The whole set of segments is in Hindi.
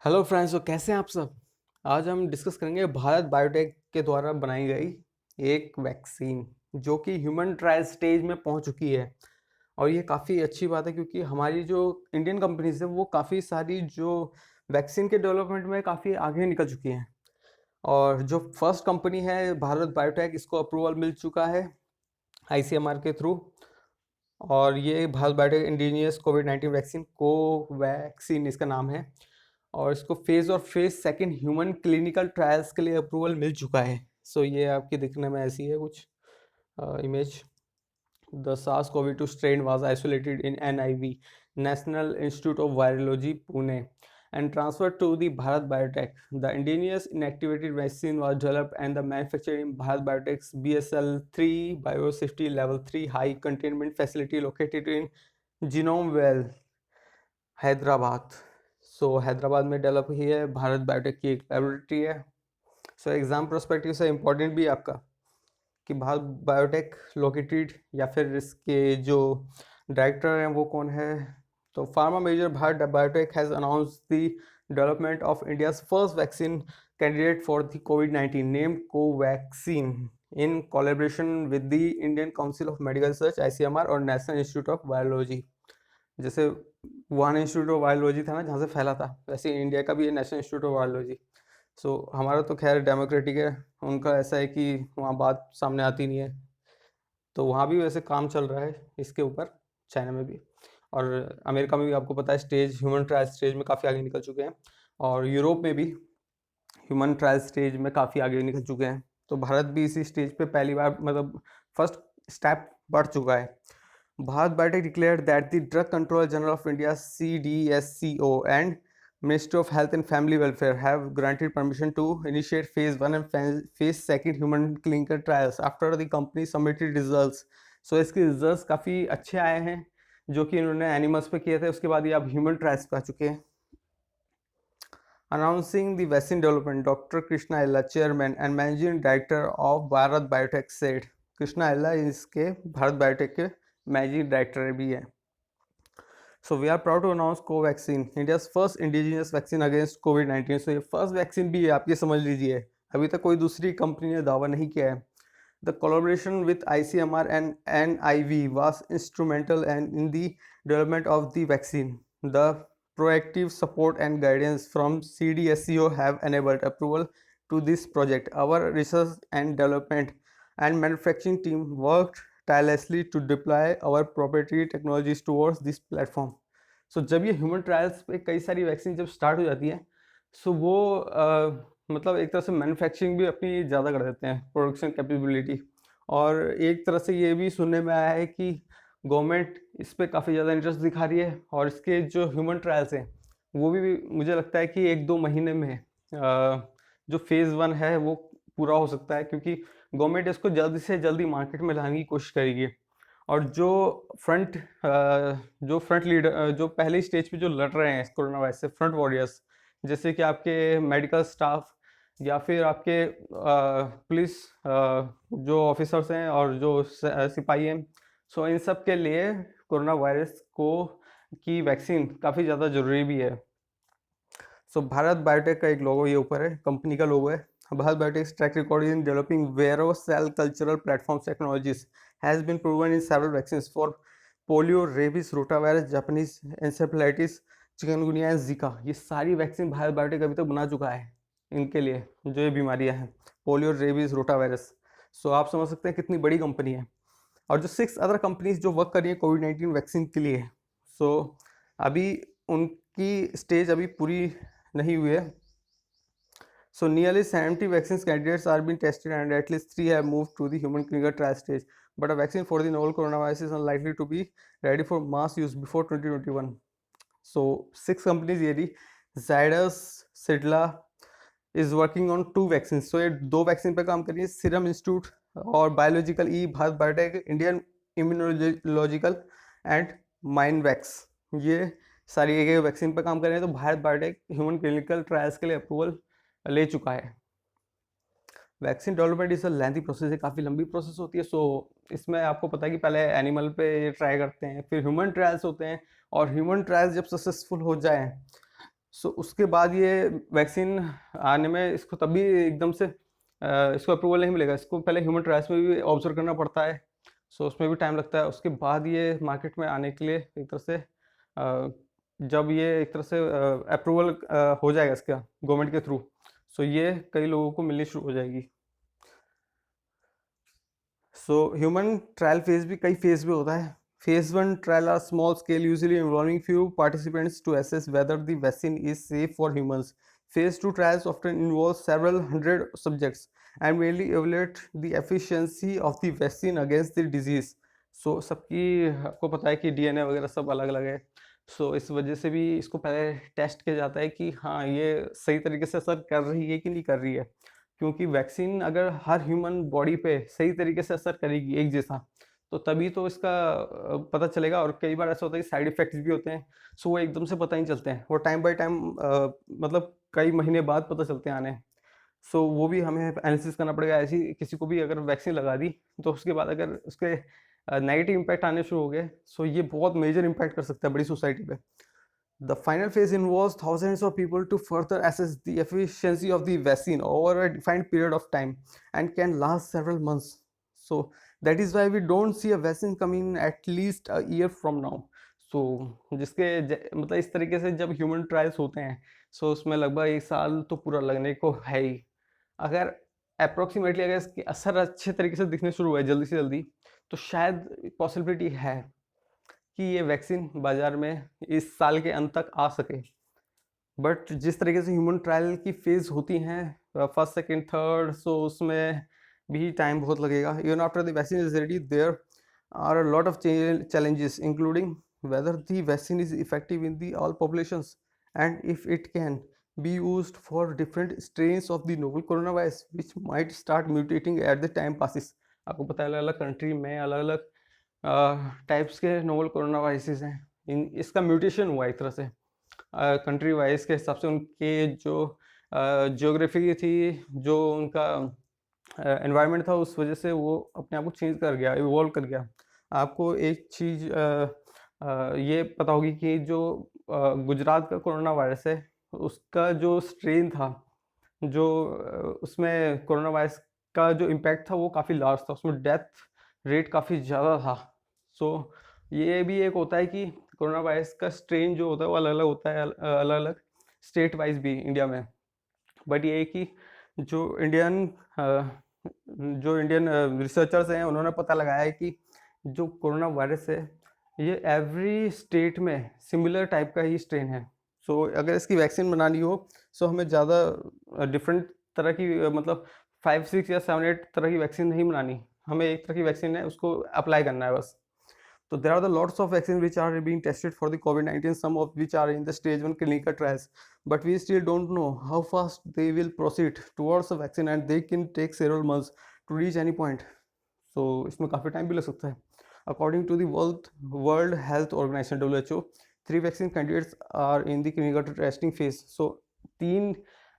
हेलो फ्रेंड्स, तो कैसे हैं आप सब। आज हम डिस्कस करेंगे भारत बायोटेक के द्वारा बनाई गई एक वैक्सीन जो कि ह्यूमन ट्रायल स्टेज में पहुंच चुकी है। और ये काफ़ी अच्छी बात है क्योंकि हमारी जो इंडियन कंपनीज है वो काफ़ी सारी जो वैक्सीन के डेवलपमेंट में काफ़ी आगे निकल चुकी हैं। और जो फर्स्ट कंपनी है भारत बायोटेक, इसको अप्रूवल मिल चुका है आईसीएमआर के थ्रू। और ये भारत बायोटेक इंडिजिनियस कोविड-19 वैक्सीन कोवैक्सीन इसका नाम है। और इसको phase second human clinical trials के लिए अप्रूवल मिल चुका है। सो ये आपकी दिखने में ऐसी है कुछ image. The SARS-CoV-2 strain was isolated in NIV, National Institute of Virology, Pune, and transferred to the Bharat Biotech. The indigenous inactivated vaccine was developed and manufactured in Bharat Biotech's BSL-3 Biosafety Level 3 High Containment Facility located in Genome Well, Hyderabad. Hyderabad में डेवलप हुई है, भारत बायोटेक की एक लेबोरेटरी है। एग्ज़ाम प्रोस्पेक्टिव से इम्पोर्टेंट भी है आपका कि भारत बायोटेक लोकेटेड या फिर इसके जो डायरेक्टर हैं वो कौन है। तो pharma major Bharat Biotech has announce the development of India's first vaccine candidate for the कोविड-19 named Covaxin in collaboration with the Indian Council of Medical Research ICMR और नेशनल इंस्टीट्यूट ऑफ बायोलॉजी। जैसे वुहान इंस्टीट्यूट ऑफ बायोलॉजी था ना जहाँ से फैला था, वैसे इंडिया का भी है नेशनल इंस्टीट्यूट ऑफ बायोलॉजी। हमारा तो खैर डेमोक्रेटिक है, उनका ऐसा है कि वहाँ बात सामने आती नहीं है। तो वहाँ भी वैसे काम चल रहा है इसके ऊपर, चाइना में भी। और अमेरिका में भी आपको पता है स्टेज ह्यूमन ट्रायल स्टेज में काफ़ी आगे निकल चुके हैं। और यूरोप में भी ह्यूमन ट्रायल स्टेज में काफ़ी आगे निकल चुके हैं। तो भारत भी इसी स्टेज पे पहली बार मतलब फर्स्ट स्टेप बढ़ चुका है। Bharat Biotech declared that the Drug Controller General of India (CDSCO) and Ministry of Health and Family Welfare have granted permission to initiate phase 1 and phase 2 human clinical trials after the company submitted results. इसके रिजल्ट्स काफ़ी अच्छे आए हैं जो कि इन्होंने एनिमल्स पे किए थे, उसके बाद ये अब ह्यूमन ट्रायल्स पे आ चुके हैं। Announcing the vaccine development, Dr. Krishna Ella, Chairman and Managing Director of Bharat Biotech said. Krishna एल्ला इसके भारत बायोटेक के मैनेजिंग डायरेक्टर भी है। We are proud to announce Covaxin, India's first indigenous vaccine against COVID-19. ये फर्स्ट वैक्सीन भी है, आप ये समझ लीजिए। अभी तक कोई दूसरी कंपनी ने दावा नहीं किया है। The collaboration with ICMR and NIV was instrumental in the development of the vaccine. The proactive support and guidance from CDSCO have enabled approval to this project. Our research and development and manufacturing team worked tirelessly to deploy our proprietary technologies towards this platform. जब ये ह्यूमन ट्रायल्स पे कई सारी वैक्सीन जब स्टार्ट हो जाती है, वो मतलब एक तरह से मैन्युफैक्चरिंग भी अपनी ज़्यादा कर देते हैं, प्रोडक्शन कैपेबिलिटी। और एक तरह से ये भी सुनने में आया है कि गवर्नमेंट इस पे काफ़ी ज़्यादा इंटरेस्ट दिखा रही है और इसके जो ह्यूमन ट्रायल्स हैं वो भी मुझे लगता है कि 1-2 महीने में जो फेज़ 1 है वो पूरा हो सकता है, क्योंकि गवर्नमेंट इसको जल्दी से जल्दी मार्केट में लाने की कोशिश करेगी। और जो फ्रंट लीडर जो पहले स्टेज पे जो लड़ रहे हैं कोरोना वायरस से, फ्रंट वॉरियर्स, जैसे कि आपके मेडिकल स्टाफ या फिर आपके पुलिस जो ऑफिसर्स हैं और जो सिपाही हैं, इन सब के लिए कोरोना वायरस को की वैक्सीन काफ़ी ज़्यादा ज़रूरी भी है। भारत बायोटेक का एक लोगो ये ऊपर है, कंपनी का लोगो है। Bharat Biotech's track record in developing Vero cell cultural platforms technologies has been proven in several vaccines for polio, rabies, rotavirus, Japanese encephalitis, chikungunya, Zika. ये सारी वैक्सीन भारत बायोटेक अभी तक बना चुका है इनके लिए, जो ये बीमारियां हैं पोलियो, रेबीज, रोटावायरस। आप समझ सकते हैं कितनी बड़ी कंपनी है। और जो 6 अदर कंपनीज जो वर्क कर रही है कोविड-19 वैक्सीन के लिए, अभी उनकी स्टेज अभी पूरी नहीं हुई है। Nearly 70 vaccine candidates are being tested and at least 3 have moved to the human clinical trial stage. But a vaccine for the novel coronavirus is unlikely to be ready for mass use before 2021. 6 companies ये रही, Zydus, Cidla is working on 2 vaccines. ये 2 वैक्सीन पे काम कर रही है, सीरम इंस्टीट्यूट और Biological E, Bharat Biotech, Indian Immunological and Mynvax, ये सारी एक वैक्सीन पे काम कर रहे हैं। तो Bharat biotech human clinical trials के लिए अप्रूवल ले चुका है। Vaccine development is a lengthy process है, काफ़ी लंबी प्रोसेस होती है। इसमें आपको पता है कि पहले एनिमल पे ये ट्राई करते हैं, फिर ह्यूमन ट्रायल्स होते हैं, और ह्यूमन ट्रायल्स जब सक्सेसफुल हो जाए सो उसके बाद ये वैक्सीन आने में इसको तभी एकदम से इसको अप्रूवल नहीं मिलेगा, इसको पहले ह्यूमन ट्रायल्स में भी ऑब्जर्व करना पड़ता है। सो उसमें भी टाइम लगता है, उसके बाद ये मार्केट में आने के लिए एक तरह से जब ये एक तरह से अप्रूवल हो जाएगा इसका गवर्नमेंट के थ्रू, सो ये कई लोगों को मिलनी शुरू हो जाएगी। सो ह्यूमन ट्रायल फेज भी कई फेज में होता है। Phase one trial are small scale usually involving few participants to assess whether the vaccine is safe for humans. Phase two trials often involve several hundred subjects and mainly evaluate the efficiency of the vaccine against the disease. So सबकी आपको पता है कि डीएनए वगैरह सब अलग अलग है। सो इस वजह से भी इसको पहले टेस्ट किया जाता है कि हाँ ये सही तरीके से असर कर रही है कि नहीं कर रही है, क्योंकि वैक्सीन अगर हर ह्यूमन बॉडी पे सही तरीके से असर करेगी एक जैसा, तो तभी तो इसका पता चलेगा। और कई बार ऐसा होता है कि साइड इफ़ेक्ट्स भी होते हैं, सो वो एकदम से पता नहीं चलते हैं, वो टाइम बाय टाइम मतलब कई महीने बाद पता चलते हैं आने। सो वो भी हमें एनालिसिस करना पड़ेगा। ऐसी किसी को भी अगर वैक्सीन लगा दी तो उसके बाद अगर उसके नेगेटिव इम्पैक्ट आने शुरू हो गए, सो ये बहुत मेजर इम्पैक्ट कर सकता है बड़ी सोसाइटी पे। The final phase involves thousands of people to further assess the efficiency of the vaccine over a defined period of time and can last several months. So that is why we don't see a vaccine coming at least a year from now. So जिसके मतलब इस तरीके से जब ह्यूमन ट्रायल्स होते हैं, सो उसमें लगभग एक साल तो पूरा लगने को है ही। अगर अप्रोक्सीमेटली अगर इसके असर अच्छे तरीके से दिखने शुरू हुए जल्दी से जल्दी, तो शायद पॉसिबिलिटी है कि ये वैक्सीन बाज़ार में इस साल के अंत तक आ सके। बट जिस तरीके से ह्यूमन ट्रायल की फेज़ होती हैं फर्स्ट सेकंड थर्ड, सो उसमें भी टाइम बहुत लगेगा। Even after the vaccine is ready there are a lot of challenges including whether the vaccine is effective in the all populations and if it can be used for different strains of the novel coronavirus which might start mutating at the time passes। आपको पता है अलग अलग कंट्री में अलग अलग टाइप्स के नोवल कोरोना वायरसेस हैं। इसका म्यूटेशन हुआ एक तरह से कंट्री वाइज के हिसाब से, उनके जो जियोग्राफी थी, जो उनका एनवायरनमेंट था, उस वजह से वो अपने आप को चेंज कर गया, इवॉल्व कर गया। आपको एक चीज़ ये पता होगी कि जो गुजरात का कोरोना वायरस है, उसका जो स्ट्रेन था, जो उसमें कोरोना वायरस का जो इम्पैक्ट था वो काफ़ी लार्ज था, उसमें डेथ रेट काफ़ी ज़्यादा था। सो ये भी एक होता है कि कोरोना वायरस का स्ट्रेन जो होता है वो अलग अलग होता है, अलग अलग स्टेट वाइज भी इंडिया में। बट ये है कि जो इंडियन रिसर्चर्स हैं, उन्होंने पता लगाया है कि जो कोरोना वायरस है ये एवरी स्टेट में सिमिलर टाइप का ही स्ट्रेन है। सो अगर इसकी वैक्सीन बनानी हो, सो हमें ज़्यादा डिफरेंट तरह की मतलब 5 6 या 7 8 तरह की वैक्सीन नहीं बनानी, हमें एक तरह की वैक्सीन है उसको अप्लाई करना है बस। So there are the lots of vaccines which are being tested for the COVID-19, some of which are in the stage 1 clinical trials, but we still don't know how fast they will proceed towards the vaccine and they can take several months to reach any point. So इसमें काफ़ी टाइम भी लग सकता है। According to the World Health Organization (WHO), 3 vaccine candidates are in the clinical testing phase. So तीन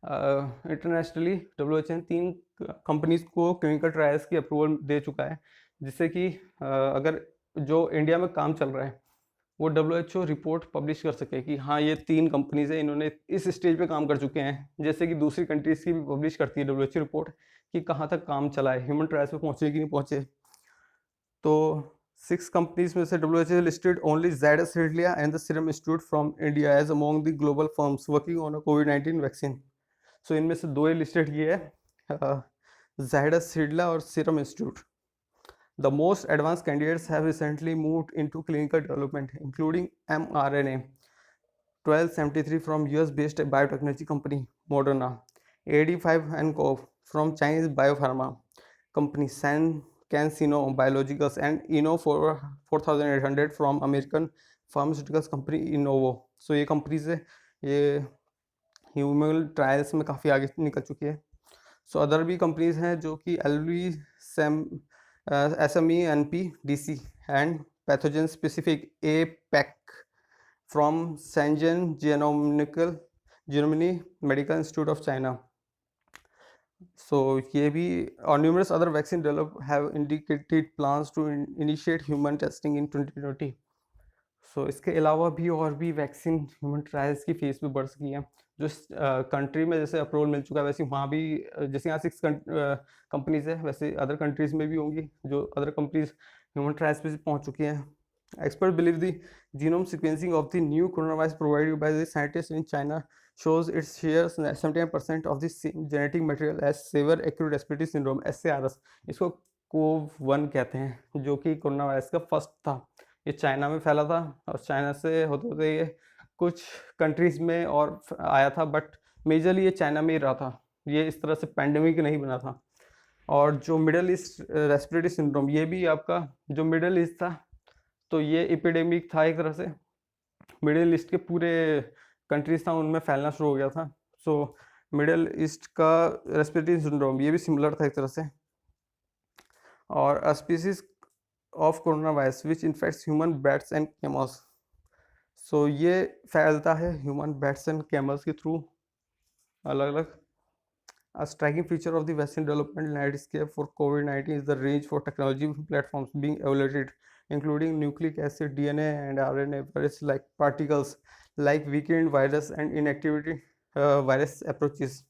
इंटरनेशनली WHO ने 3 कंपनीज को क्लिनिकल ट्रायल्स की अप्रूवल दे चुका है, जिससे कि अगर जो इंडिया में काम चल रहा है वो WHO रिपोर्ट पब्लिश कर सके कि हाँ ये 3 कंपनीज है, इन्होंने इस स्टेज पे काम कर चुके हैं, जैसे कि दूसरी कंट्रीज की भी पब्लिश करती है WHO रिपोर्ट कि कहाँ तक काम चला है, ह्यूमन ट्रायल्स पे पहुँचे कि नहीं पहुँचे। तो 6 कंपनीज में से WHO listed only Zydus Cadila and the serum institute from India as among the global firms working on a COVID-19 vaccine. So इनमें से 2 ही लिस्टेड किए हैं, Zydus Cadila और serum institute. The most advanced candidates have recently moved into clinical development, including mRNA 1273 from US-based biotechnology company Moderna, AD5-nCoV from Chinese biopharma company CanSino Biologicals, and Inno 4800 from American pharmaceuticals company Innovo. So ये कंपनीज है, ये ह्यूमन ट्रायल्स में काफ़ी आगे निकल चुकी है। सो अदर भी कंपनीज हैं जो कि SMENP DC and pathogen specific APEC from Shenzhen Germany Medical Institute of China. So ये भी और numerous other vaccine develop have indicated plans to initiate human testing in 2020. सो इसके अलावा भी और भी वैक्सीन ह्यूमन ट्रायल्स की फेज़ पे बढ़ सकी है। जो कंट्री में जैसे अप्रूवल मिल चुका है, वैसे वहाँ भी जैसे यहाँ 6 कंपनीज़ है, वैसे अदर कंट्रीज़ में भी होंगी, जो अदर कंपनीज़ ह्यूमन ट्रायल्स पे पहुँच चुकी हैं। Experts believe the genome sequencing of the new coronavirus provided by the scientists in China shows it shares 79% of the same genetic material as severe acute respiratory syndrome (SARS). इसको कोव 1 कहते हैं, जो कि कोरोना वायरस का फर्स्ट था। ये चाइना में फैला था और चाइना से होते होते ये कुछ कंट्रीज़ में और आया था, बट मेजरली ये चाइना में ही रहा था। ये इस तरह से पैंडेमिक नहीं बना था। और जो मिडल ईस्ट रेस्पिरेटरी सिंड्रोम, ये भी आपका जो मिडल ईस्ट था, तो ये एपिडेमिक था एक तरह से। मिडिल ईस्ट के पूरे कंट्रीज था उनमें फैलना शुरू हो गया था। सो मिडिल ईस्ट का रेस्पिरेटरी सिंड्रोम ये भी सिमिलर था एक तरह से। और a species of corona virus which infects human bats and camels. So ये फैलता है ह्यूमन बैट्स एंड कैमल्स के थ्रू अलग अलग। A striking feature of the vaccine development landscape for COVID-19 is the range for technology platforms being evaluated, including nucleic acid, DNA, and RNA virus like particles, like weakened virus and inactivity virus approaches.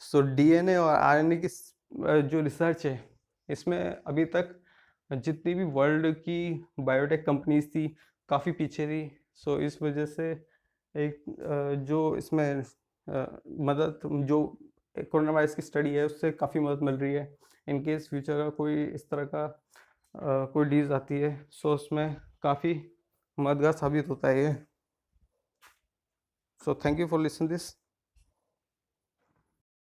So DNA और RNA की जो रिसर्च है, इसमें अभी तक जितनी भी वर्ल्ड की बायोटेक कंपनीज थी, काफ़ी पीछे थी। सो इस वजह से एक जो इसमें मदद जो कोरोना वायरस की स्टडी है, उससे काफ़ी मदद मिल रही है। इन केस फ्यूचर का कोई इस तरह का कोई डिज़ आती है, सो उसमें काफ़ी मददगार साबित होता है ये। So thank you for listening this.